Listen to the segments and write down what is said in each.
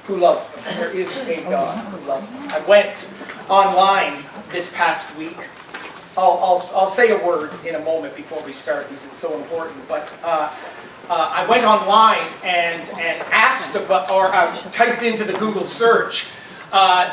who loves them. There is a God who loves them. I went online this past week. I'll say a word in a moment before we start because it's so important. But I went online and asked about, or typed into the Google search,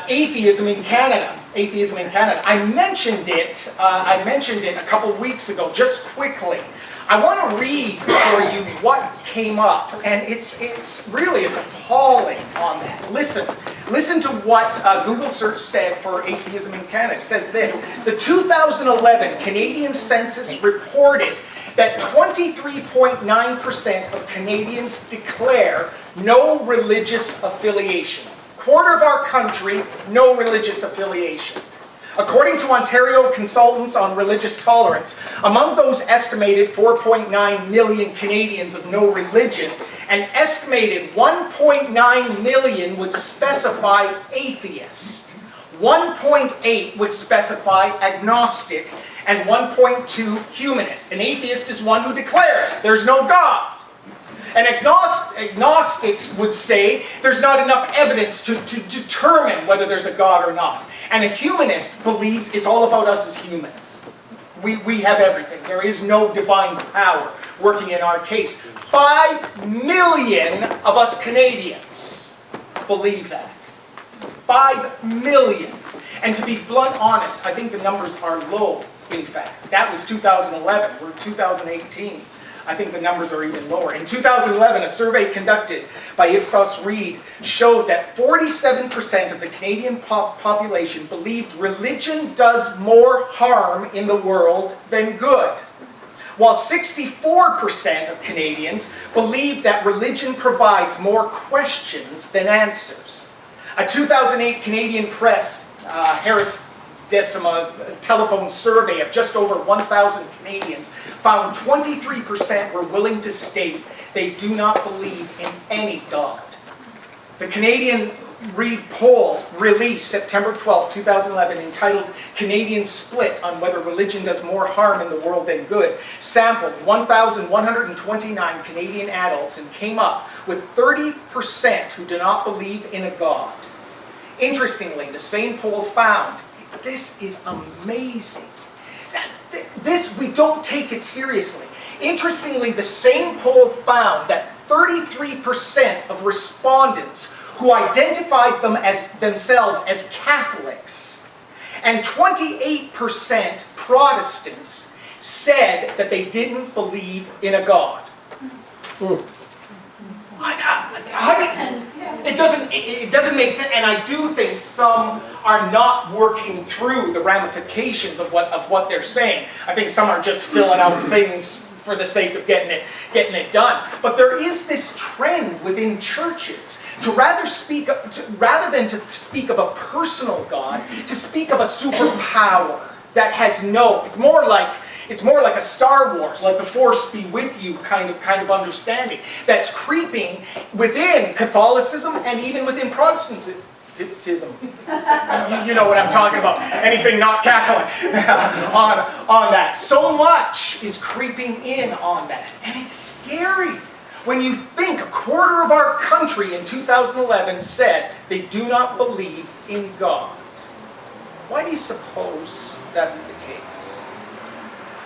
atheism in Canada. Atheism in Canada. I mentioned it a couple weeks ago, just quickly. I want to read for you what came up, and it's appalling on that. Listen to what Google search said for atheism in Canada. It says this: the 2011 Canadian census reported that 23.9% of Canadians declare no religious affiliation. Quarter of our country, no religious affiliation. According to Ontario Consultants on Religious Tolerance, among those estimated 4.9 million Canadians of no religion, an estimated 1.9 million would specify atheist, 1.8 would specify agnostic, and 1.2 humanist. An atheist is one who declares there's no God. An agnostic would say there's not enough evidence to determine whether there's a God or not. And a humanist believes it's all about us as humans. We have everything. There is no divine power working in our case. 5 million of us Canadians believe that. 5 million. And to be blunt honest, I think the numbers are low, in fact. That was 2011. We're 2018. I think the numbers are even lower. In 2011, a survey conducted by Ipsos Reid showed that 47% of the Canadian population believed religion does more harm in the world than good, while 64% of Canadians believe that religion provides more questions than answers. A 2008 Canadian Press Harris Decima telephone survey of just over 1,000 Canadians found 23% were willing to state they do not believe in any God. The Canadian Reid poll released September 12, 2011, entitled Canadians Split on Whether Religion Does More Harm in the World Than Good, sampled 1,129 Canadian adults and came up with 30% who do not believe in a God. Interestingly, the same poll found, this is amazing. This, we don't take it seriously. Interestingly, the same poll found that 33% of respondents who identified themselves as Catholics and 28% Protestants said that they didn't believe in a God. It doesn't make sense, and I do think some are not working through the ramifications of what they're saying. I think some are just filling out things for the sake of getting it done. But there is this trend within churches to rather than to speak of a personal God, to speak of a superpower that has no. It's more like a Star Wars, like the Force be with you kind of understanding that's creeping within Catholicism and even within Protestantism. You know what I'm talking about. Anything not Catholic on that. So much is creeping in on that. And it's scary when you think a quarter of our country in 2011 said they do not believe in God. Why do you suppose that's the case?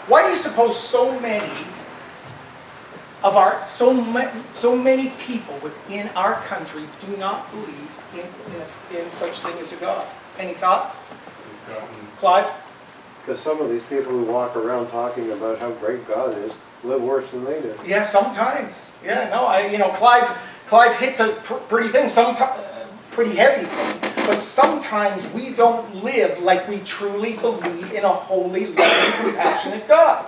Why do you suppose so many people within our country do not believe in such thing as a God? Any thoughts? Clive? Because some of these people who walk around talking about how great God is live worse than they do. Yeah, sometimes. Yeah, no, Clive hits a pretty thing. Pretty heavy thing, but sometimes we don't live like we truly believe in a holy, loving, compassionate God.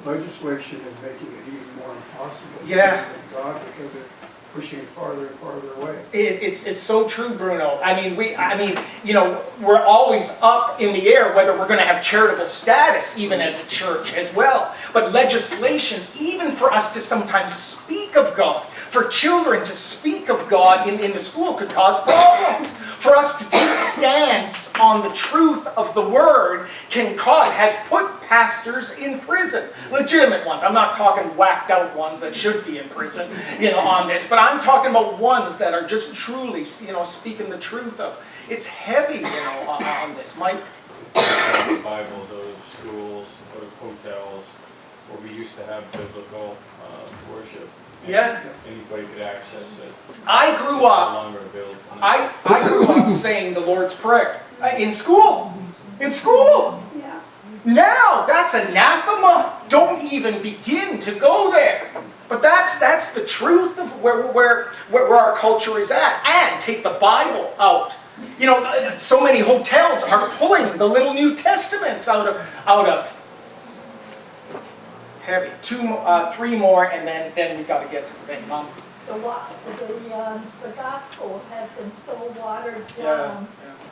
Well, legislation is making it even more impossible to Yeah. believe in God because it's pushing it farther and farther away. It's so true, Bruno. I mean, we're always up in the air whether we're going to have charitable status, even as a church as well. But legislation, even for us to sometimes speak of God, For children to speak of God in the school could cause problems. For us to take stands on the truth of the Word has put pastors in prison. Legitimate ones. I'm not talking whacked out ones that should be in prison, on this. But I'm talking about ones that are just truly, speaking the truth of. It's heavy, on this. Mike? The Bible, those schools, those hotels, where we used to have biblical worship. Yeah. Anybody could access it. I grew No up. longer available. I grew up saying the Lord's Prayer in school. In school. Yeah. Now that's anathema. Don't even begin to go there. But that's the truth of where our culture is at. And take the Bible out. So many hotels are pulling the little New Testaments out of. It's heavy. 3 more, and then we got to get to the thing, Mom. The gospel has been so watered Yeah, down,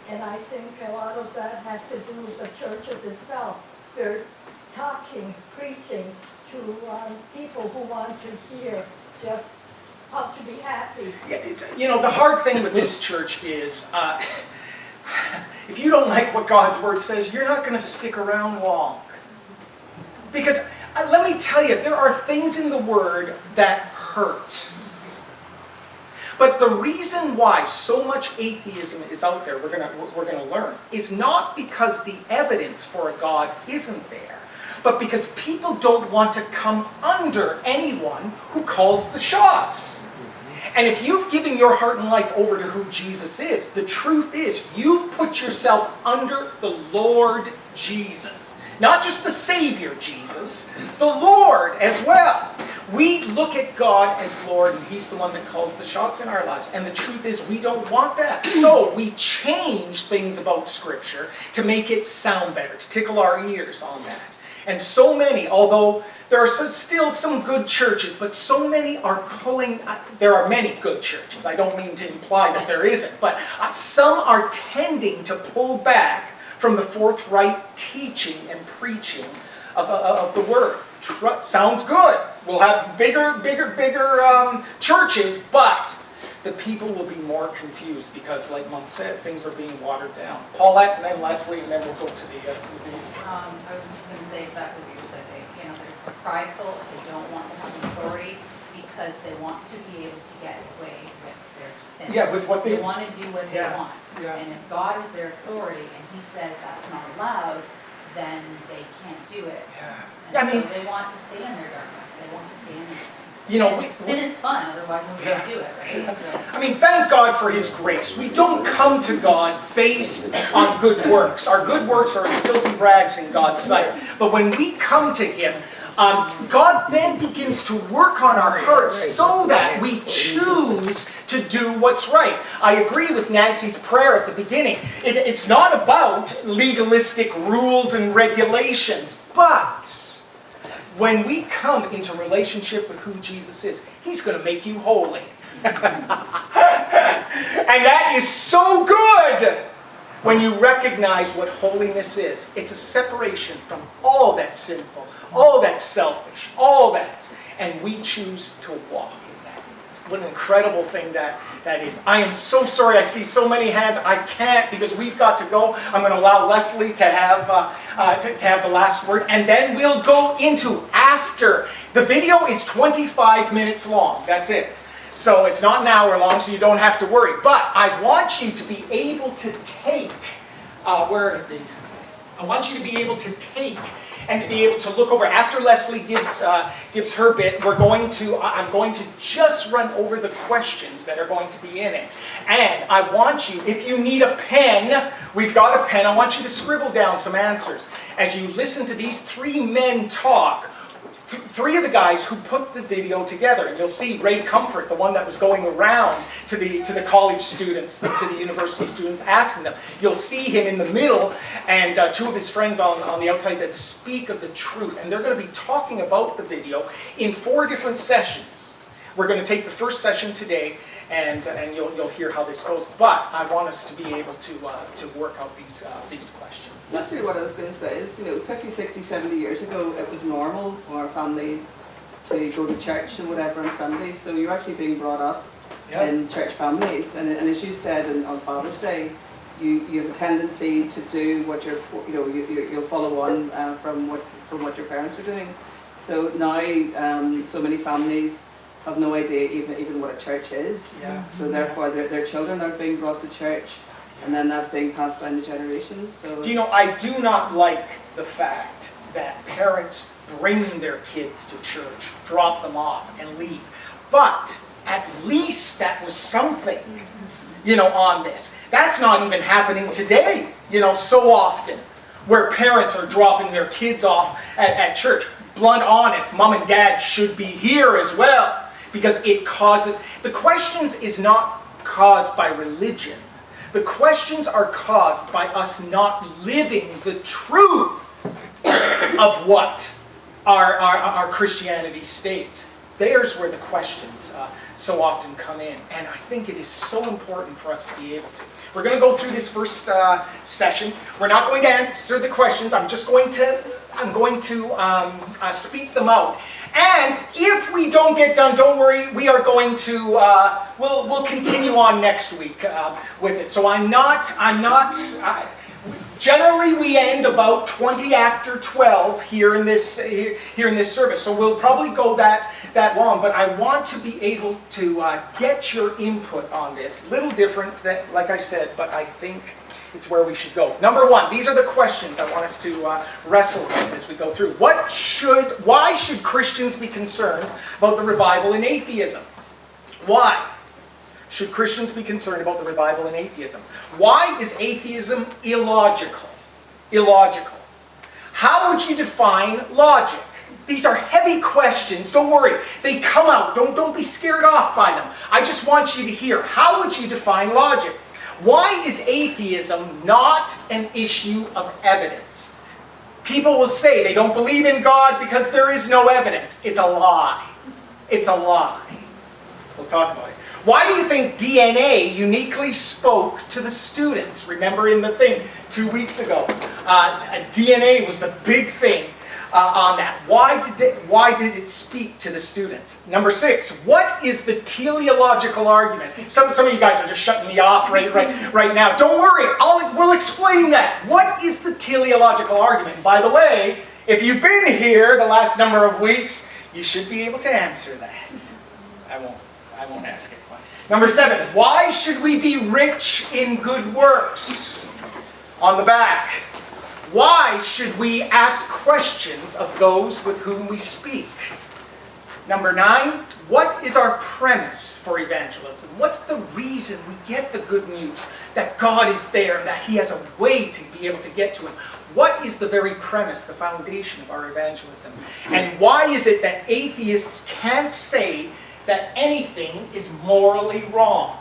yeah. and I think a lot of that has to do with the churches itself. They're preaching to people who want to hear just how to be happy. Yeah, the hard thing with this church is, if you don't like what God's Word says, you're not going to stick around long. Because, let me tell you, there are things in the Word that hurt. But the reason why so much atheism is out there, we're gonna learn, is not because the evidence for a God isn't there, but because people don't want to come under anyone who calls the shots. And if you've given your heart and life over to who Jesus is, the truth is you've put yourself under the Lord Jesus. Not just the Savior Jesus, the Lord as well. We look at God as Lord, and He's the one that calls the shots in our lives. And the truth is we don't want that. So we change things about Scripture to make it sound better, to tickle our ears on that. And so many, although there are still some good churches, but so many are pulling, there are many good churches. I don't mean to imply that there isn't, but some are tending to pull back from the forthright teaching and preaching of the Word. Sounds good. We'll have bigger churches, but the people will be more confused because, like Mom said, things are being watered down. Paulette, and then Leslie, and then we'll go to the video. I was just going to say exactly what you said. They're prideful. They don't want to have authority because they want to be able to get away with their sin. Yeah, with what they want to do what they want. Yeah. And if God is their authority and He says that's not allowed, then they can't do it. Yeah. And so they want to stay in their darkness. They want to stay in their sin. Sin is fun, otherwise we wouldn't do it, right? So. Thank God for His grace. We don't come to God based on good works. Our good works are as filthy rags in God's sight. But when we come to Him, God then begins to work on our hearts so that we choose to do what's right. I agree with Nancy's prayer at the beginning. It's not about legalistic rules and regulations, but when we come into relationship with who Jesus is, He's going to make you holy. And that is so good when you recognize what holiness is. It's a separation from all that's sinful, all that's selfish, all that's, and we choose to walk in that. What an incredible thing that is. I am so sorry I see so many hands. I can't because we've got to go. I'm going to allow Leslie to have the last word, and then we'll go into after. The video is 25 minutes long. That's it. So it's not an hour long, so you don't have to worry. But I want you to be able to take, I want you to be able to take and to be able to look over. After Leslie gives her bit, I'm going to just run over the questions that are going to be in it. And I want you, if you need a pen, we've got a pen, I want you to scribble down some answers. As you listen to these 3 men talk, 3 of the guys who put the video together, and you'll see Ray Comfort, the one that was going around to the college students, to the university students, asking them. You'll see him in the middle, and 2 of his friends on the outside that speak of the truth. And they're going to be talking about the video in 4 different sessions. We're going to take the first session today, and you'll hear how this goes. But I want us to be able to work out these questions. Basically what I was going to say is, 50, 60, 70 years ago, it was normal for families to go to church and whatever on Sunday. So you're actually being brought up Yeah. in church families, and as you said on Father's Day, you have a tendency to do what you'll follow on from what your parents are doing. So now so many families have no idea even what a church is. Yeah. So therefore their children are being brought to church, and then that's being passed down to generations. So Do you know, I do not like the fact that parents bring their kids to church, drop them off, and leave. But at least that was something, on this. That's not even happening today, so often, where parents are dropping their kids off at church. Blunt honest, mom and dad should be here as well, because it causes, the questions is not caused by religion. The questions are caused by us not living the truth of what our Christianity states. There's where the questions so often come in, and I think it is so important for us to be able to. We're going to go through this first session. We're not going to answer the questions. I'm going to speak them out. And if we don't get done, don't worry. We are going to we'll continue on next week with it. So generally, we end about 20 after 12 here in this service. So we'll probably go that long. But I want to be able to get your input on this. Little different, like I said, but I think it's where we should go. Number one, these are the questions I want us to wrestle with as we go through. Why should Christians be concerned about the revival in atheism? Why should Christians be concerned about the revival in atheism? Why is atheism illogical? Illogical. How would you define logic? These are heavy questions. Don't worry. They come out. Don't be scared off by them. I just want you to hear. How would you define logic? Why is atheism not an issue of evidence? People will say they don't believe in God because there is no evidence. It's a lie. It's a lie. We'll talk about it. Why do you think DNA uniquely spoke to the students? Remember in the thing 2 weeks ago, DNA was the big thing on that. Why did it speak to the students? Number 6, what is the teleological argument? Some of you guys are just shutting me off right now. Don't worry, we'll explain that. What is the teleological argument? By the way, if you've been here the last number of weeks, you should be able to answer that. I won't ask it. Number 7, why should we be rich in good works? On the back, why should we ask questions of those with whom we speak? Number 9, what is our premise for evangelism? What's the reason we get the good news that God is there and that He has a way to be able to get to Him? What is the very premise, the foundation of our evangelism? And why is it that atheists can't say that anything is morally wrong?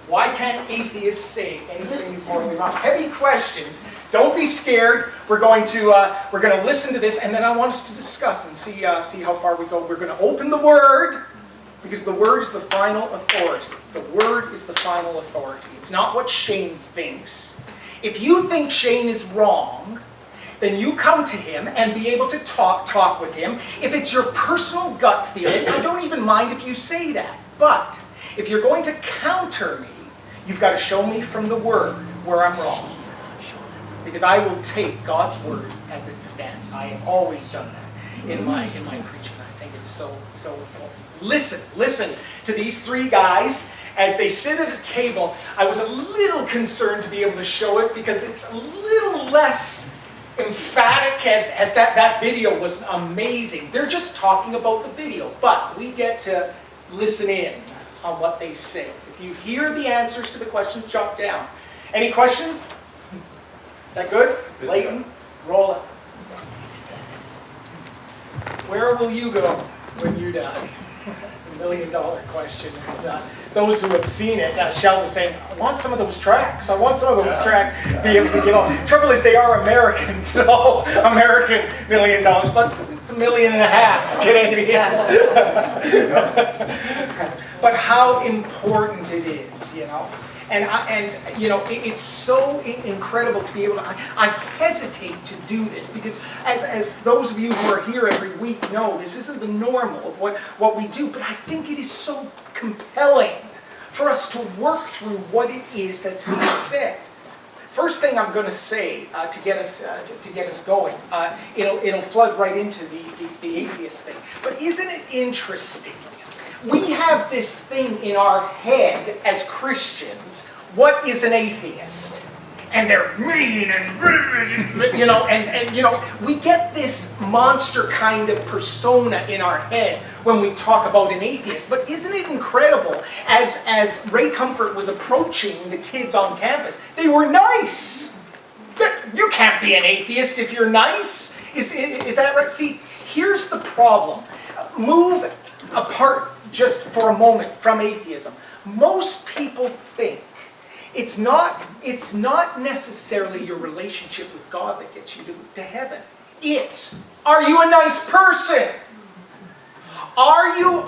Why can't atheists say anything is morally wrong? Heavy questions. Don't be scared. We're going to listen to this, and then I want us to discuss and see how far we go. We're going to open the Word, because the Word is the final authority. The Word is the final authority. It's not what Shane thinks. If you think Shane is wrong, then you come to him and be able to talk with him. If it's your personal gut feeling, I don't even mind if you say that. But if you're going to counter me, you've got to show me from the Word where I'm wrong. Because I will take God's Word as it stands. I have always done that in my preaching. I think it's so important. Listen to these 3 guys as they sit at a table. I was a little concerned to be able to show it because it's a little less emphatic as that video was amazing. They're just talking about the video, but we get to listen in on what they say. If you hear the answers to the questions, jot down. Any questions? That good? Leighton, roll it. Where will you go when you die? $1 million question. And, those who have seen it, Sheldon was saying, I want some of those tracks. I want some of those tracks to be able to get on. Trouble is they are American, so American $1 million, but it's $1.5 million. Get in here. but how important it is, you know. And you know, it's so incredible to be able to, I hesitate to do this because as those of you who are here every week know, this isn't the normal of what we do, but I think it is so compelling for us to work through what it is that's being said. First thing I'm going to say to get us going, it'll flood right into the atheist thing. But isn't it interesting? We have this thing in our head as Christians. What is an atheist? And they're mean and you know, and you know, we get this monster kind of persona in our head when we talk about an atheist. But isn't it incredible? As Ray Comfort was approaching the kids on campus, they were nice. You can't be an atheist if you're nice. Is that right? See, here's the problem. Move apart just for a moment from atheism. Most people think it's not necessarily your relationship with God that gets you to heaven. It's, are you a nice person? Are you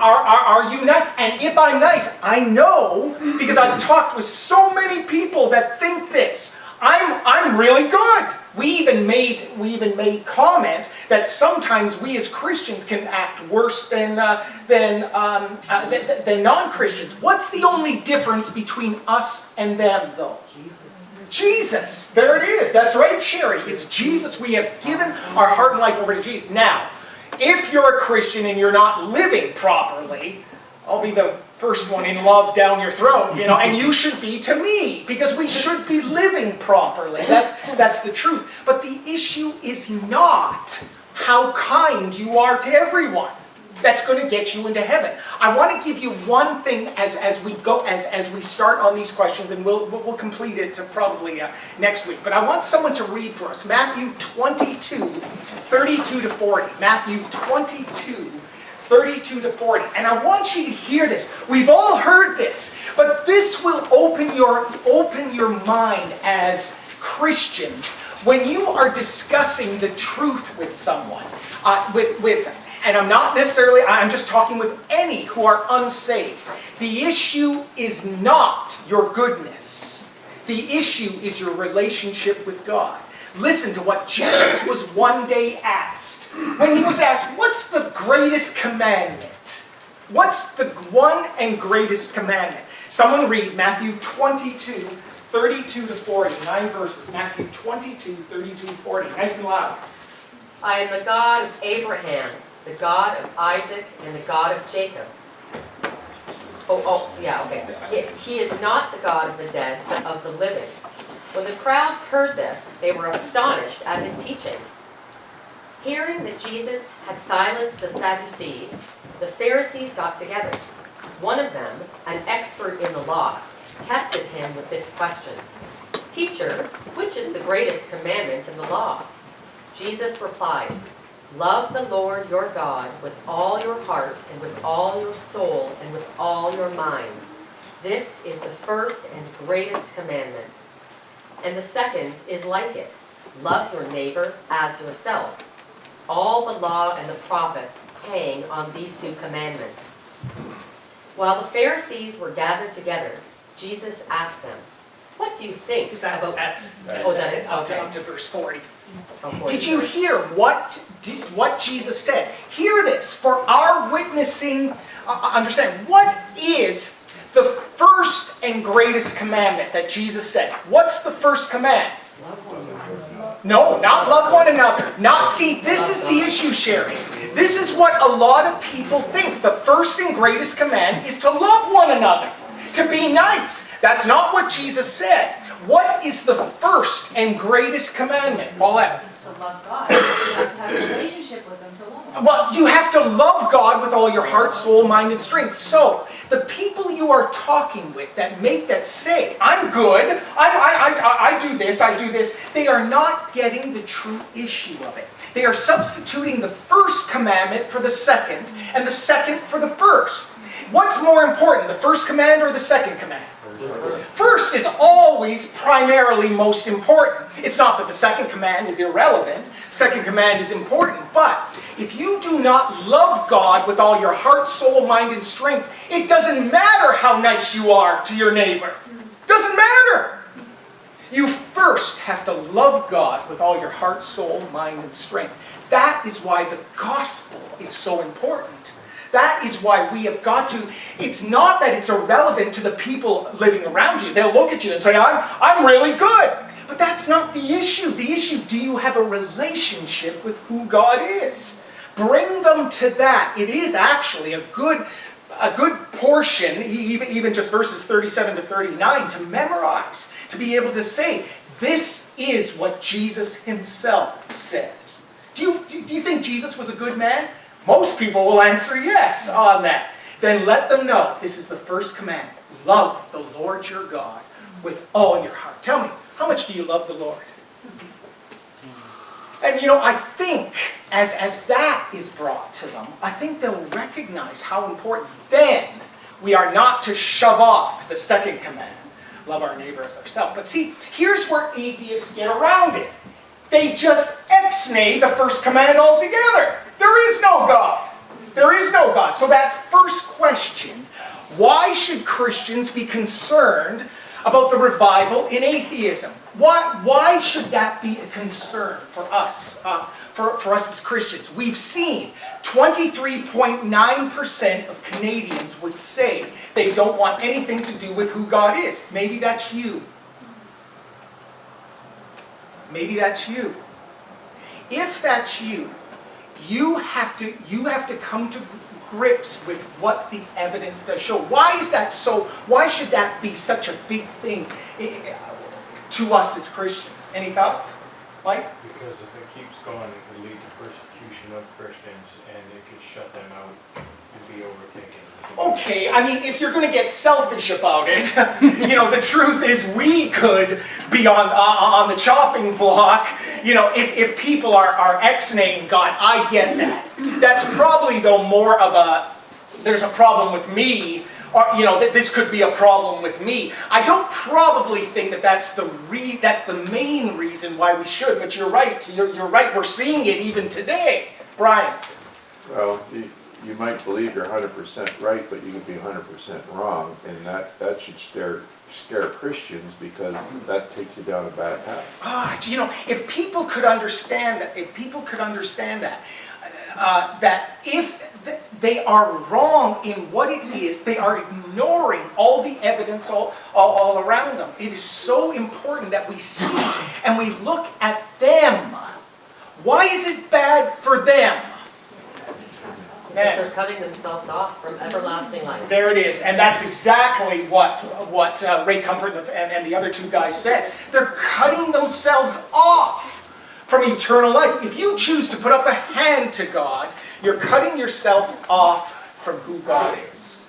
nice? And if I'm nice, I know, because I've talked with so many people that think this. I'm really good. We even made comment that sometimes we as Christians can act worse than non-Christians. What's the only difference between us and them, though? Jesus. There it is. That's right, Sherry. It's Jesus. We have given our heart and life over to Jesus. Now, if you're a Christian and you're not living properly, I'll be the first one in love down your throat, you know, and you should be to me, because we should be living properly. That's the truth. But the issue is not how kind you are to everyone. That's going to get you into heaven. I want to give you one thing as we go, as we start on these questions, and we'll complete it to probably next week. But I want someone to read for us Matthew 22, 32 to 40. Matthew 22. 32 to 40. And I want you to hear this. We've all heard this, but this will open your mind as Christians when you are discussing the truth with someone. And I'm not necessarily, I'm just talking with any who are unsaved. The issue is not your goodness. The issue is your relationship with God. Listen to what Jesus was one day asked. When he was asked, what's the greatest commandment? What's the one and greatest commandment? Someone read Matthew 22, 32 to 40. 9 verses. Matthew 22, 32 to 40. Nice and loud. I am the God of Abraham, the God of Isaac, and the God of Jacob. He is not the God of the dead, but of the living. When the crowds heard this, they were astonished at his teaching. Hearing that Jesus had silenced the Sadducees, the Pharisees got together. One of them, an expert in the law, tested him with this question. Teacher, which is the greatest commandment in the law? Jesus replied, love the Lord your God with all your heart and with all your soul and with all your mind. This is the first and greatest commandment. And the second is like it. Love your neighbor as yourself. All the law and the prophets hang on these two commandments. While the Pharisees were gathered together, Jesus asked them, what do you think about... That's it? Up Okay. to verse 40. Oh, 40. Did you hear what Jesus said? Hear this. For our witnessing, understand, what is the first and greatest commandment that Jesus said? What's the first command? No, not love one another. See, this is the issue, Sherry. This is what a lot of people think. The first and greatest command is to love one another, to be nice. That's not what Jesus said. What is the first and greatest commandment, Paulette? It's to love God. You have to have a relationship with him to love him. Well, you have to love God with all your heart, soul, mind, and strength. So, the people you are talking with that say, I'm good, I do this, they are not getting the true issue of it. They are substituting the first commandment for the second, and the second for the first. What's more important, the first command or the second command? First is always primarily most important. It's not that the second command is irrelevant. second command is important. But if you do not love God with all your heart, soul, mind, and strength, it doesn't matter how nice you are to your neighbor. Doesn't matter. You first have to love God with all your heart, soul, mind, and strength. That is why the gospel is so important. That is why we have got to, it's not that it's irrelevant to the people living around you. They'll look at you and say, I'm really good. But that's not the issue. The issue, do you have a relationship with who God is? Bring them to that. It is actually a good portion, even just verses 37 to 39, to memorize, to be able to say, this is what Jesus himself says. Do you think Jesus was a good man? Most people will answer yes on that. Then let them know this is the first command. Love the Lord your God with all your heart. Tell me, how much do you love the Lord? And I think as that is brought to them, I think they'll recognize how important. Then we are not to shove off the second command. Love our neighbor as ourselves. But see, here's where atheists get around it. They just ex-nay the first command altogether. There is no God. There is no God. So that first question, why should Christians be concerned about the revival in atheism? Why should that be a concern for us, for us as Christians? We've seen 23.9% of Canadians would say they don't want anything to do with who God is. Maybe that's you. Maybe that's you. If that's you, you have to come to grips with what the evidence does show. Why is that so? Why should that be such a big thing to us as Christians? Any thoughts, Mike? Because if it keeps going, it could lead to persecution of Christians, and it could shut them out and be overtaken. Okay, I mean, if you're going to get selfish about it, the truth is we could be on the chopping block. If people are ex-naying God, I get that. That's probably, though, more of there's a problem with me, or, that this could be a problem with me. I don't probably think that's the main reason why we should, but you're right. You're right. We're seeing it even today. Brian? Well, you might believe you're 100% right, but you could be 100% wrong, and that should scare Christians, because that takes you down a bad path. If people could understand that, that if they are wrong in what it is, they are ignoring all the evidence all around them. It is so important that we see and we look at them. Why is it bad for them? Because they're cutting themselves off from everlasting life. There it is. And that's exactly what Ray Comfort and the other two guys said. They're cutting themselves off from eternal life. If you choose to put up a hand to God, you're cutting yourself off from who God is.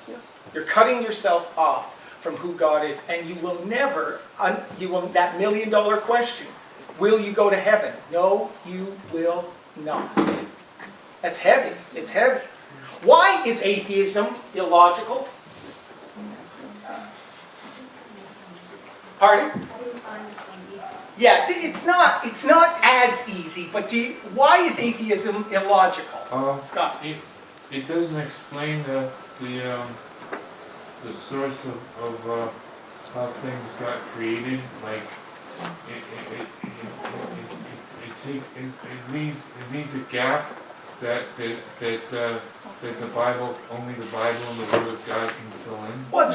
You're cutting yourself off from who God is. And you will never, that $1 million question, will you go to heaven? No, you will not. That's heavy. It's heavy. Why is atheism illogical? Pardon? Yeah, it's not as easy, but why is atheism illogical? Scott? It doesn't explain the source of how things got created. Like it leaves a gap that the Bible, only the Bible and the Word of God can fill in. Well,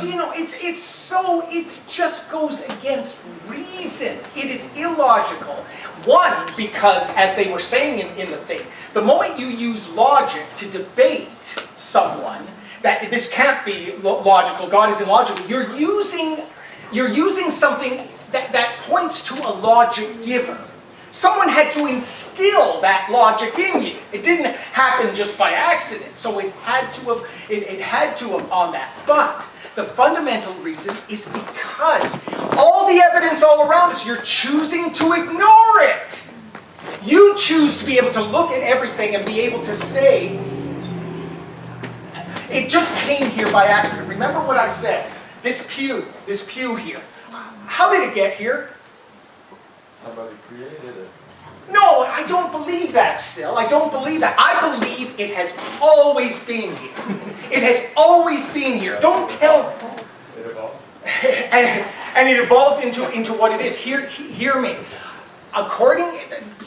it just goes against reason. It is illogical. One, because as they were saying in the thing, the moment you use logic to debate someone, that this can't be logical, God is illogical, you're using something that points to a logic giver. Someone had to instill that logic in you. It didn't happen just by accident. So it had to have on that. But the fundamental reason is because all the evidence all around us, you're choosing to ignore it. You choose to be able to look at everything and be able to say, it just came here by accident. Remember what I said. This pew here. How did it get here? Somebody created it. No, I don't believe that, Sil. I don't believe that. I believe it has always been here. It has always been here. Don't tell... It evolved. and it evolved into what it is. Hear me.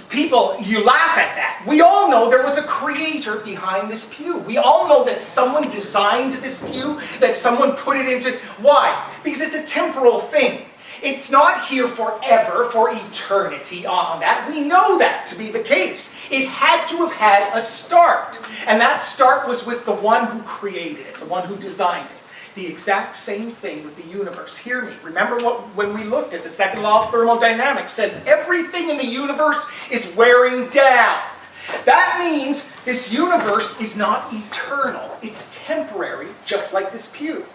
People, you laugh at that. We all know there was a creator behind this pew. We all know that someone designed this pew, that someone put it into... Why? Because it's a temporal thing. It's not here forever, for eternity on that. We know that to be the case. It had to have had a start. And that start was with the one who created it, the one who designed it. The exact same thing with the universe. Hear me. Remember when we looked at the second law of thermodynamics says everything in the universe is wearing down. That means this universe is not eternal. It's temporary, just like this pew.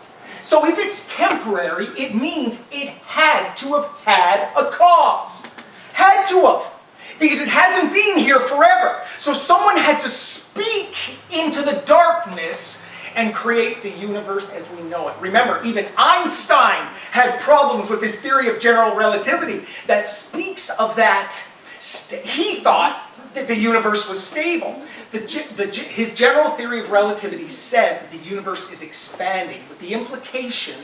So if it's temporary, it means it had to have had a cause. Had to have. Because it hasn't been here forever. So someone had to speak into the darkness and create the universe as we know it. Remember, even Einstein had problems with his theory of general relativity that speaks of that. He thought that the universe was stable. His general theory of relativity says that the universe is expanding, with the implication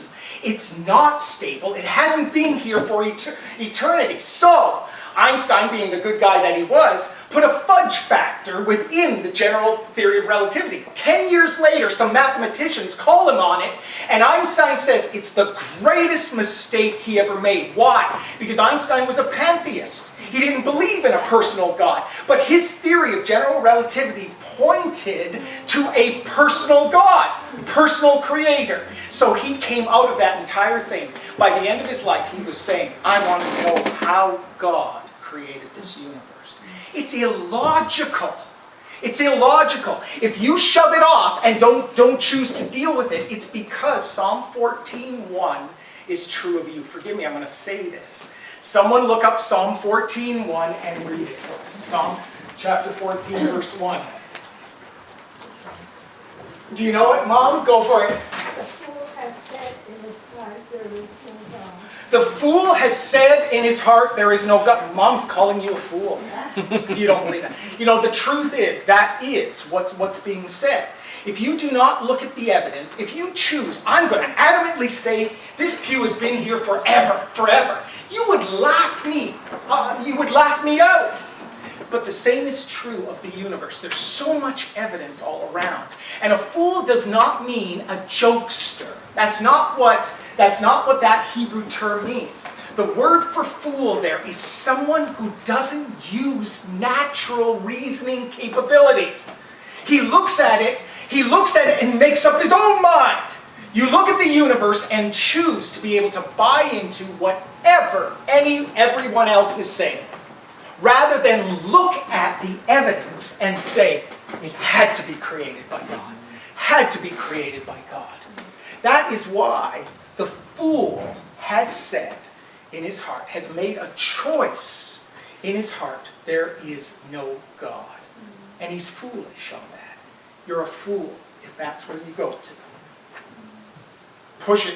it's not stable. It hasn't been here for eternity. So, Einstein, being the good guy that he was, put a fudge factor within the general theory of relativity. 10 years later, some mathematicians call him on it, and Einstein says it's the greatest mistake he ever made. Why? Because Einstein was a pantheist. He didn't believe in a personal God. But his theory of general relativity pointed to a personal God, personal creator. So he came out of that entire thing. By the end of his life, he was saying, I want to know how God created this universe. It's illogical. It's illogical. If you shove it off and don't choose to deal with it, it's because Psalm 14:1 is true of you. Forgive me, I'm going to say this. Someone look up Psalm 14:1 and read it for us. Psalm chapter 14, verse 1. Do you know it, Mom? Go for it. The fool has said in his heart, there is no God. The fool has said in his heart, there is no God. Mom's calling you a fool if you don't believe that. You know, the truth is, that is what's being said. If you do not look at the evidence, if you choose, I'm going to adamantly say, this pew has been here forever, forever. You would laugh me. You would laugh me out. But the same is true of the universe. There's so much evidence all around. And a fool does not mean a jokester. That's not what that Hebrew term means. The word for fool there is someone who doesn't use natural reasoning capabilities. He looks at it and makes up his own mind. You look at the universe and choose to be able to buy into whatever everyone else is saying, rather than look at the evidence and say, it had to be created by God. Had to be created by God. That is why the fool has said in his heart, has made a choice in his heart, there is no God. And he's foolish on that. You're a fool if that's where you go to. Push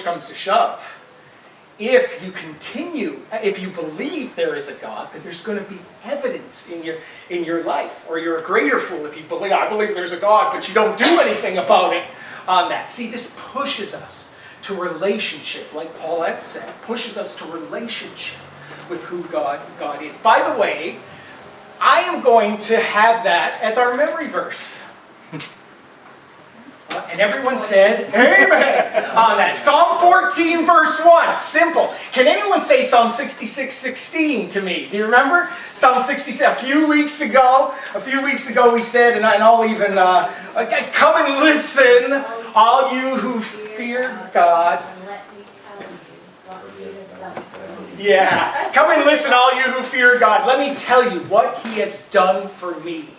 comes to shove. If you believe there is a God, then there's going to be evidence in your life. Or you're a greater fool if you believe, I believe there's a God, but you don't do anything about it on that. See, this pushes us to relationship, like Paulette said, pushes us to relationship with who God is. By the way, I am going to have that as our memory verse. And everyone said, amen, on that. Psalm 14, verse 1, simple. Can anyone say Psalm 66:16 to me? Do you remember? Psalm 66, a few weeks ago we said, and I'll even, come and listen, all you who fear God. Yeah, come and listen, all you who fear God. Let me tell you what He has done for me.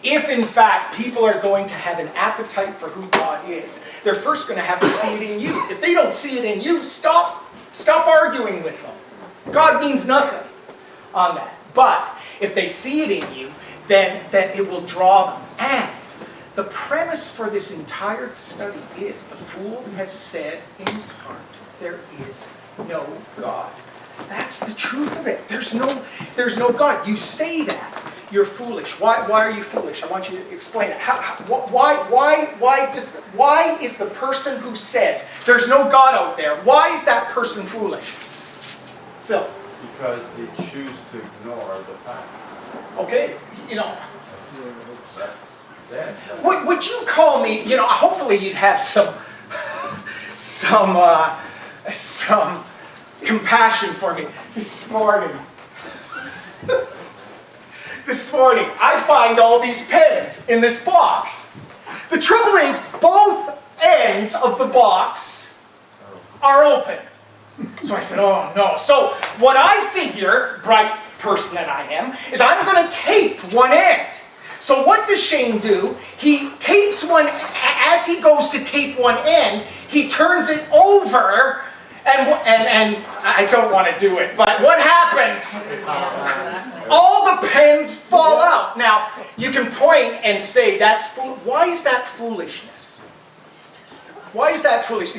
If, in fact, people are going to have an appetite for who God is, they're first going to have to see it in you. If they don't see it in you, stop arguing with them. God means nothing on that. But if they see it in you, then it will draw them. And the premise for this entire study is the fool has said in his heart, there is no God. That's the truth of it. There's no God. You say that, you're foolish. Why are you foolish? I want you to explain it. Why is the person who says there's no God out there, why is that person foolish? So, Because they choose to ignore the facts. okay, you know, That's it. would you call me, you know, hopefully you'd have some compassion for me this morning. This morning, I find all these pens in this box. The trouble is, both ends of the box are open. So I said, oh no. So what I figure, bright person that I am, is I'm going to tape one end. So what does Shane do? He tapes one, as he goes to tape one end, he turns it over, and I don't want to do it, but what happens? All the pens fall out. Now, you can point and say, why is that foolishness? Why is that foolish?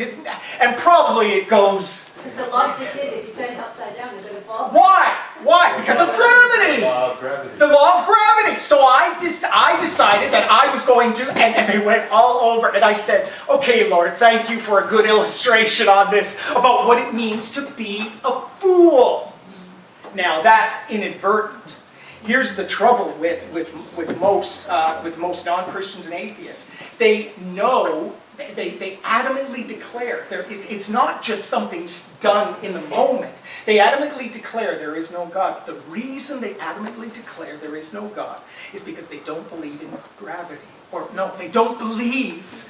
And probably it goes, Because the logic is if you turn it upside down, they're going to fall. why? Why? Because of gravity. Law of gravity. The law of gravity. So I decided that I was going to, and they went all over, and I said, okay, Lord, thank you for a good illustration on this, about what it means to be a fool. Now, that's inadvertent. Here's the trouble with most non-Christians and atheists. They know, they adamantly declare, it's not just something done in the moment. They adamantly declare there is no God. The reason they adamantly declare there is no God is because they don't believe in gravity. Or no, they don't believe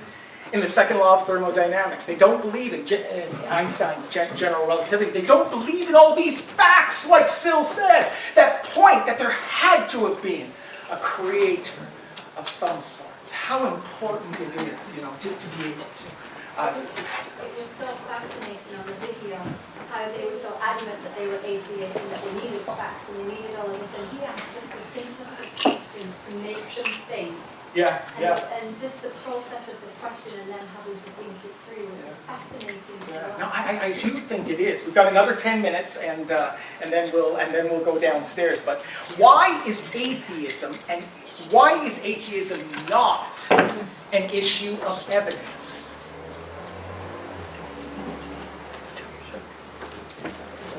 in the second law of thermodynamics. They don't believe in Einstein's general relativity. They don't believe in all these facts, like Syl said, that point that there had to have been a creator of some sorts. How important it is, you know, to be able to. It was so fascinating on the video how they were so adamant that they were atheists and that they needed facts and they needed all of this. And he asked just the simplest of questions to make them think. Yeah, yeah. And just the process of the question and then having to think it through was just fascinating. Yeah. No, I do think it is. We've got another 10 minutes, and then we'll go downstairs. But why is atheism not an issue of evidence?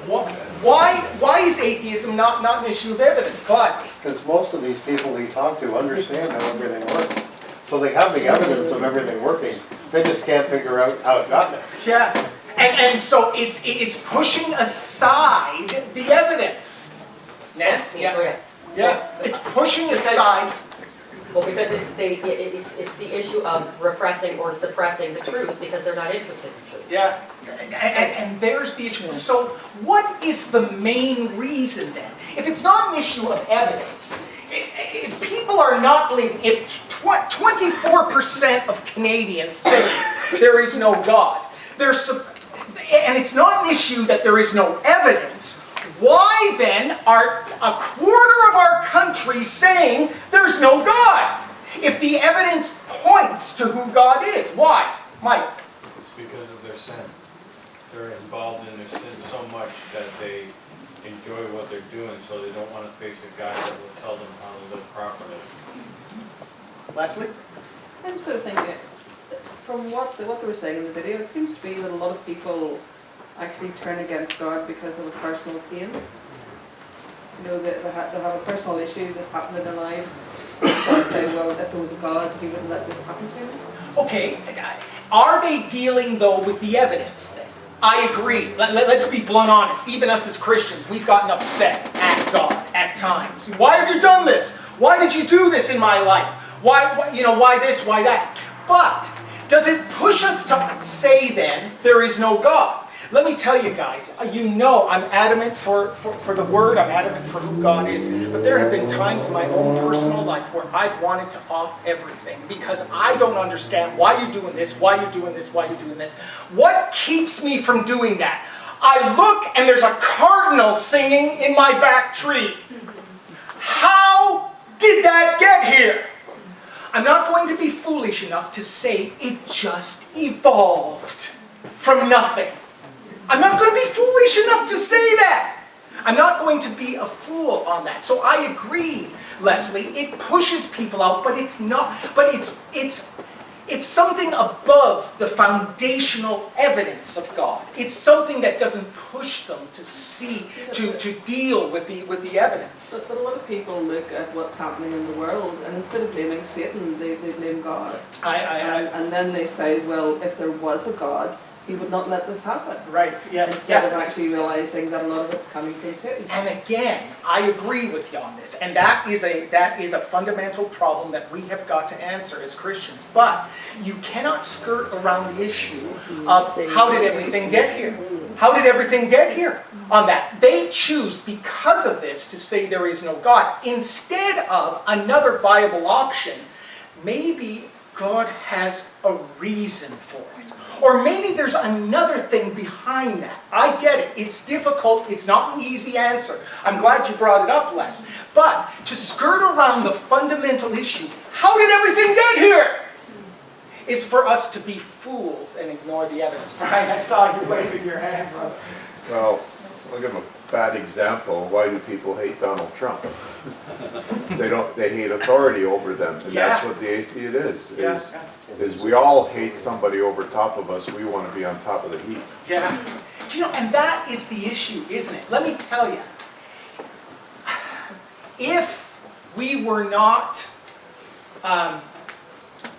Why is atheism not an issue of evidence, Clyde? Because most of these people we talk to understand how everything works. So they have the evidence of everything working. They just can't figure out how it got there. Yeah, and so it's pushing aside the evidence. Nance? Yeah. Yeah, it's pushing aside. Well, because it's the issue of repressing or suppressing the truth because they're not interested in the truth. Yeah, and there's the issue. So what is the main reason then? If it's not an issue of evidence, if people are not believing, if 24% of Canadians say there is no God, and it's not an issue that there is no evidence, why then are a quarter of our country saying there's no God? If the evidence points to who God is, why? Mike? It's because of their sin. They're involved in their sin so much that they enjoy what they're doing, so they don't want to face a guy that will tell them how to live properly. Leslie? I'm sort of thinking, from what they were saying in the video, it seems to be that a lot of people actually turn against God because of a personal pain. You know, they have a personal issue that's happened in their lives. They say, well, if there was a God, he wouldn't let this happen to them. Okay, are they dealing though with the evidence then? I agree. Let's be blunt honest. Even us as Christians, we've gotten upset at God at times. Why have you done this? Why did you do this in my life? Why this, why that? But does it push us to say then there is no God? Let me tell you guys, you know I'm adamant for the Word, I'm adamant for who God is. But there have been times in my own personal life where I've wanted to off everything because I don't understand why you're doing this, why you're doing this, why you're doing this. What keeps me from doing that? I look and there's a cardinal singing in my back tree. How did that get here? I'm not going to be foolish enough to say it just evolved from nothing. I'm not going to be foolish enough to say that. I'm not going to be a fool on that. So I agree, Leslie, it pushes people out, but it's not, but it's something above the foundational evidence of God. It's something that doesn't push them to see, to deal with the evidence. But a lot of people look at what's happening in the world, and instead of blaming Satan, they blame God. And then they say, well, if there was a God, he would not let this happen. Right, yes. Instead of actually realizing that a lot of it's coming from Satan. And again, I agree with you on this, and that is a fundamental problem that we have got to answer as Christians. But you cannot skirt around the issue of how did everything get here? How did everything get here on that? They choose, because of this, to say there is no God, instead of another viable option. Maybe God has a reason for it. Or maybe there's another thing behind that. I get it. It's difficult. It's not an easy answer. I'm glad you brought it up, Les. But to skirt around the fundamental issue, how did everything get here? Is for us to be fools and ignore the evidence. Brian, I saw you waving your hand, brother. Well, I'll give them a bad example. Why do people hate Donald Trump? They hate authority over them, and that's what the atheist is we all hate somebody over top of us. We want to be on top of the heap. Yeah. Do you know, and that is the issue, isn't it? Let me tell you. If we were not,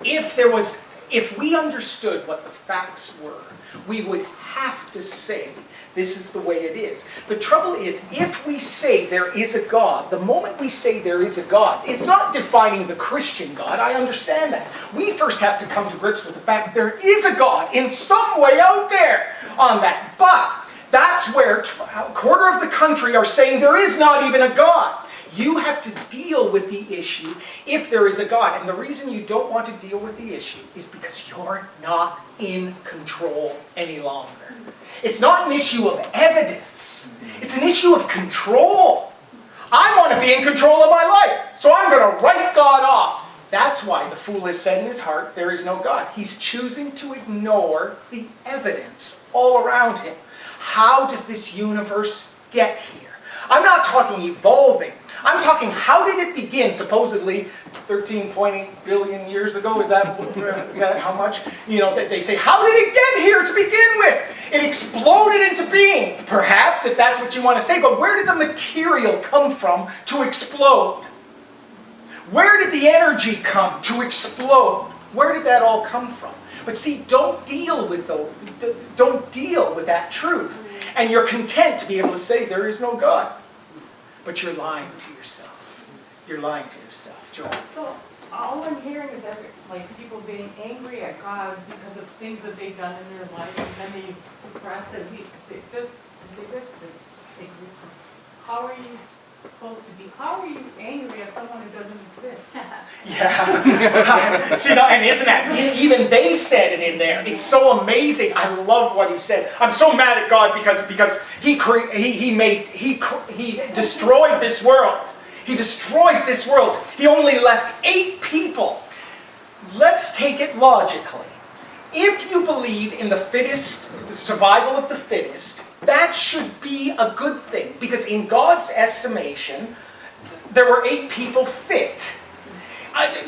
if we understood what the facts were, we would have to say, this is the way it is. The trouble is, if we say there is a God, the moment we say there is a God, it's not defining the Christian God. I understand that. We first have to come to grips with the fact that there is a God in some way out there on that. But that's where a quarter of the country are saying there is not even a God. You have to deal with the issue if there is a God. And the reason you don't want to deal with the issue is because you're not in control any longer. It's not an issue of evidence. It's an issue of control. I want to be in control of my life, so I'm going to write God off. That's why the fool has said in his heart, there is no God. He's choosing to ignore the evidence all around him. How does this universe get here? I'm not talking evolving. I'm talking, how did it begin? Supposedly 13.8 billion years ago. Is that how much? You know, they say, how did it get here to begin with? It exploded into being, perhaps, if that's what you want to say. But where did the material come from to explode? Where did the energy come to explode? Where did that all come from? But see, don't deal with that truth. And you're content to be able to say there is no God. But you're lying to yourself. You're lying to yourself, Joel. So all I'm hearing is people being angry at God because of things that they've done in their life, and then they suppress that He exists. How are you supposed to be? How are you angry at someone who doesn't exist? Yeah. So, and isn't that, even they said it in there. It's so amazing. I love what he said. I'm so mad at God because he destroyed this world. He destroyed this world. He only left 8 people. Let's take it logically. If you believe in the fittest, the survival of the fittest, that should be a good thing, because in God's estimation, there were 8 people fit.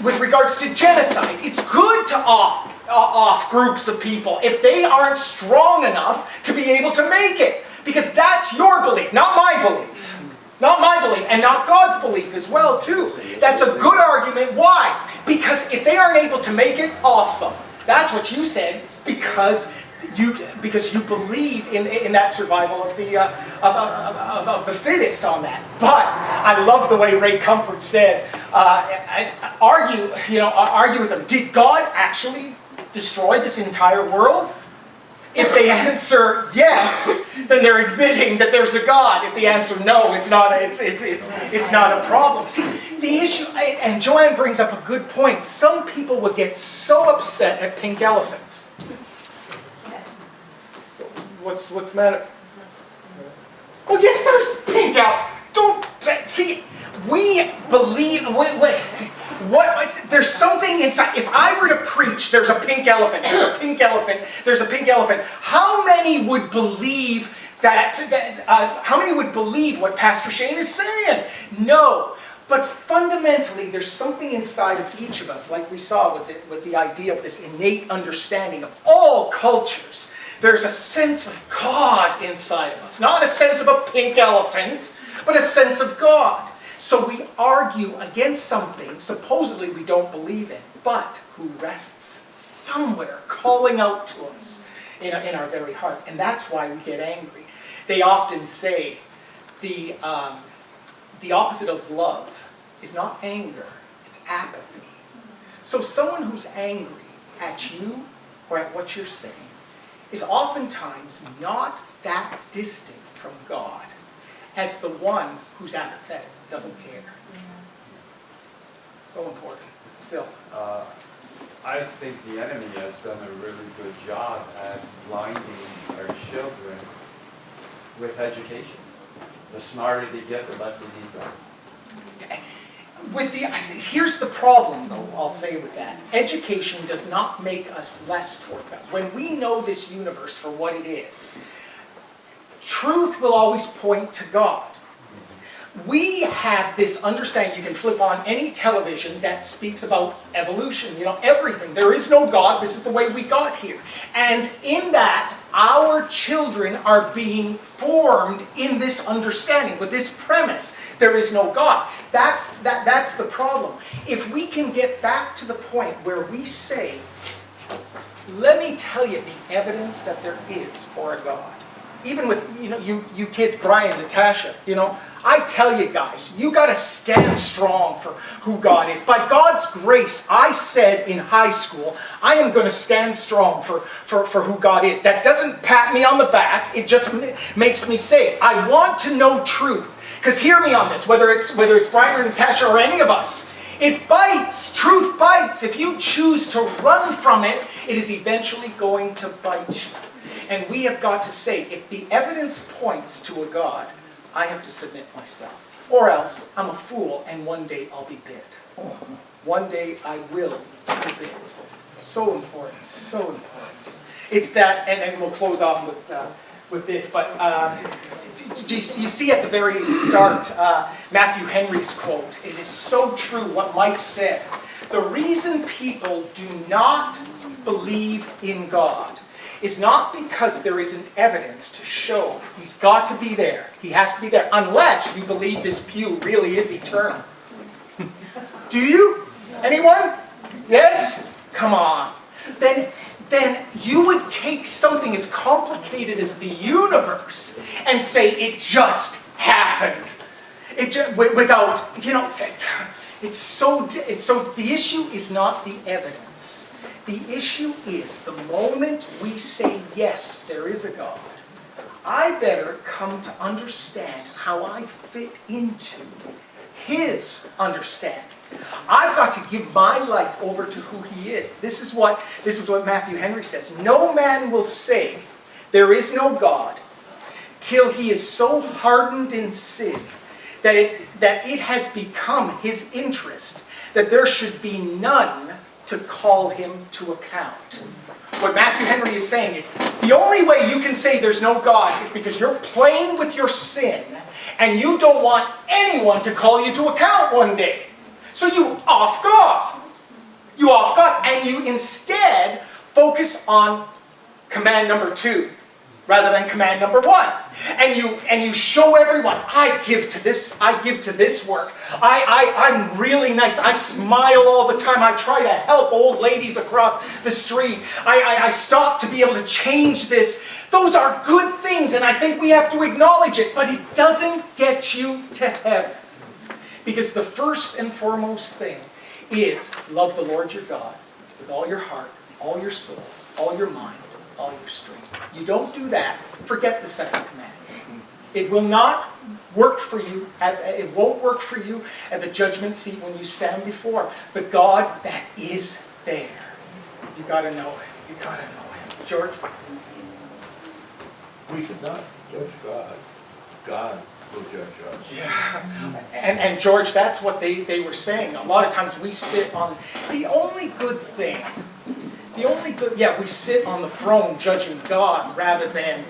With regards to genocide, it's good to off groups of people if they aren't strong enough to be able to make it, because that's your belief, not my belief. Not my belief, and not God's belief as well, too. That's a good argument. Why? Because if they aren't able to make it, off them. That's what you said, because you believe in that survival of the fittest on that. But I love the way Ray Comfort said, argue with them. Did God actually destroy this entire world? If they answer yes, then they're admitting that there's a God. If they answer no, it's not a problem. See, the issue, and Joanne brings up a good point. Some people would get so upset at pink elephants. What's the matter? Well, yes, there's pink elephants. Don't see. We believe. There's something inside. If I were to preach, there's a pink elephant, there's a pink elephant, there's a pink elephant, how many would believe How many would believe what Pastor Shane is saying? No. But fundamentally, there's something inside of each of us, like we saw with the idea of this innate understanding of all cultures. There's a sense of God inside of us. Not a sense of a pink elephant, but a sense of God. So we argue against something supposedly we don't believe in, but who rests somewhere calling out to us in our very heart. And that's why we get angry. They often say the opposite of love is not anger, it's apathy. So someone who's angry at you or at what you're saying is oftentimes not that distant from God as the one who's apathetic, doesn't care. So important. Still. I think the enemy has done a really good job at blinding our children with education. The smarter they get, the less they need God. Here's the problem, though, I'll say with that. Education does not make us less towards God. When we know this universe for what it is, truth will always point to God. We have this understanding, you can flip on any television that speaks about evolution, everything. There is no God, this is the way we got here. And in that, our children are being formed in this understanding, with this premise, there is no God. That's the problem. If we can get back to the point where we say, let me tell you the evidence that there is for a God. Even with, you kids, Brian, Natasha, I tell you guys, you got to stand strong for who God is. By God's grace, I said in high school, I am going to stand strong for who God is. That doesn't pat me on the back. It just makes me say, I want to know truth. Because hear me on this, whether it's Brian or Natasha or any of us, it bites. Truth bites. If you choose to run from it, it is eventually going to bite you. And we have got to say, if the evidence points to a God, I have to submit myself. Or else, I'm a fool, and one day I'll be bit. One day I will be bit. So important, so important. It's that, and we'll close off with this, but you see at the very start, Matthew Henry's quote. It is so true what Mike said. The reason people do not believe in God is not because there isn't evidence to show he's got to be there. He has to be there, unless you believe this pew really is eternal. Do you? Anyone? Yes? Come on. Then you would take something as complicated as the universe and say it just happened. It just, without, it's so, the issue is not the evidence. The issue is the moment we say, yes, there is a God, I better come to understand how I fit into His understanding. I've got to give my life over to who He is. This is what Matthew Henry says. No man will say there is no God till he is so hardened in sin that it has become his interest that there should be none to call him to account. What Matthew Henry is saying is, the only way you can say there's no God is because you're playing with your sin and you don't want anyone to call you to account one day. So you off God. You off God, and you instead focus on command number 2 rather than command number 1. And you show everyone, I give to this work. I'm really nice. I smile all the time. I try to help old ladies across the street. I stop to be able to change this. Those are good things, and I think we have to acknowledge it, but it doesn't get you to heaven. Because the first and foremost thing is love the Lord your God with all your heart, all your soul, all your mind, all your strength. You don't do that, forget the second command. It will not work for you. It won't work for you at the judgment seat when you stand before the God that is there. You got to know it. You got to know it. George? We should not judge God. God will judge us. Yeah. And George, that's what they were saying. A lot of times we sit on the only good thing. We sit on the throne judging God rather than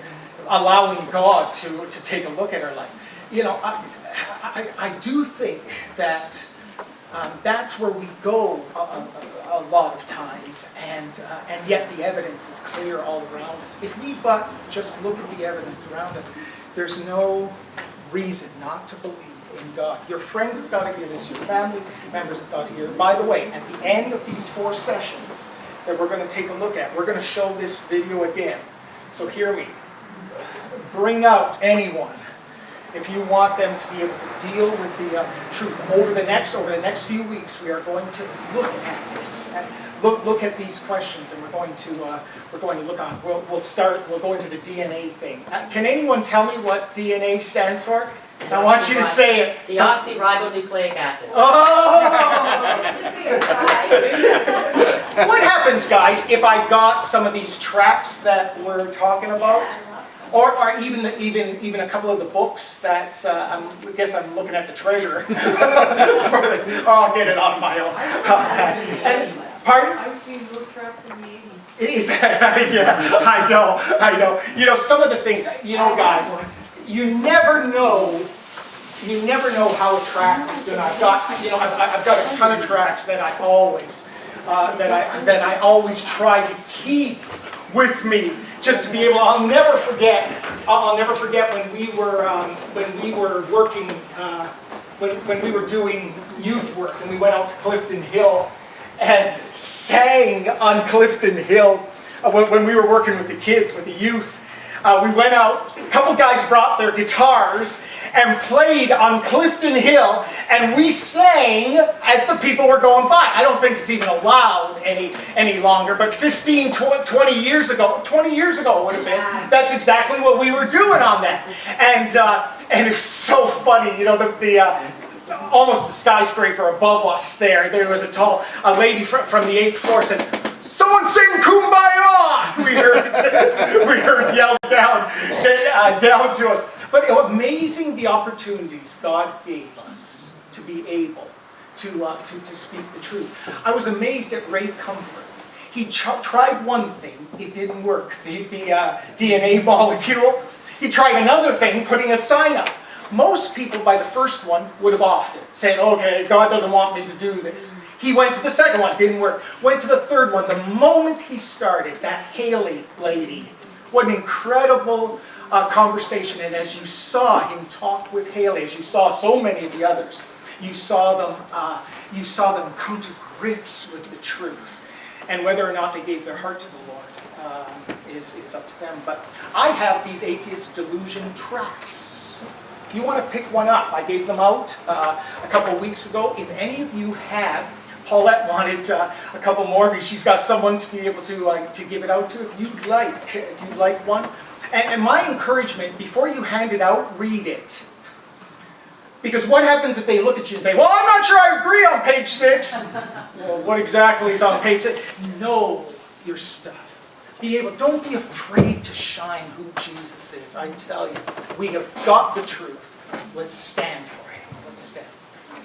allowing God to take a look at our life. You know, I do think that that's where we go a lot of times, and yet the evidence is clear all around us. If we but just look at the evidence around us, there's no reason not to believe in God. Your friends have got to hear this, your family members have got to hear it. By the way, at the end of these 4 sessions that we're going to take a look at, we're going to show this video again. So hear me. Bring out anyone if you want them to be able to deal with the truth. Over the next few weeks, we are going to look at this, look at these questions, and we're going to look on. We'll go into the DNA thing. Can anyone tell me what DNA stands for? I want you to say it. Deoxyribonucleic acid. Oh! What happens, guys, if I got some of these tracts that we're talking about? Or even a couple of the books that I guess I'm looking at the treasure. I'll get it on my own. And, pardon? I've seen those tracks in the 80s. Yeah, I know. You know, some of the things, you know, guys, you never know how a track is done. I've got a ton of tracks that I always try to keep with me, just to be able. I'll never forget when we were working, when we were doing youth work, and we went out to Clifton Hill and sang on Clifton Hill when we were working with the kids, with the youth. We went out, a couple guys brought their guitars and played on Clifton Hill, and we sang as the people were going by. I don't think it's even allowed any longer, but 15, 20 years ago would have been, that's exactly what we were doing on that. And it was so funny, you know, almost the skyscraper above us there was a lady from the 8th floor says, "Someone sing Kumbaya!" We heard yelled down to us. But amazing the opportunities God gave us to be able to speak the truth. I was amazed at Ray Comfort. He tried one thing, it didn't work, the DNA molecule. He tried another thing, putting a sign up. Most people by the first one would have offed it, saying, "Okay, God doesn't want me to do this." He went to the second one, didn't work. Went to the third one. The moment he started, that Haley lady, what an incredible conversation. And as you saw him talk with Haley, as you saw so many of the others, you saw them come to grips with the truth. And whether or not they gave their heart to the Lord is up to them. But I have these Atheist Delusion tracts. If you want to pick one up, I gave them out a couple of weeks ago. If any of you have, Paulette wanted a couple more because she's got someone to be able to give it out to. If you'd like one. And my encouragement, before you hand it out, read it. Because what happens if they look at you and say, "Well, I'm not sure I agree on page 6. Well, what exactly is on page 6? Know your stuff. Don't be afraid to shine who Jesus is. I tell you, we have got the truth. Let's stand for him. Let's stand.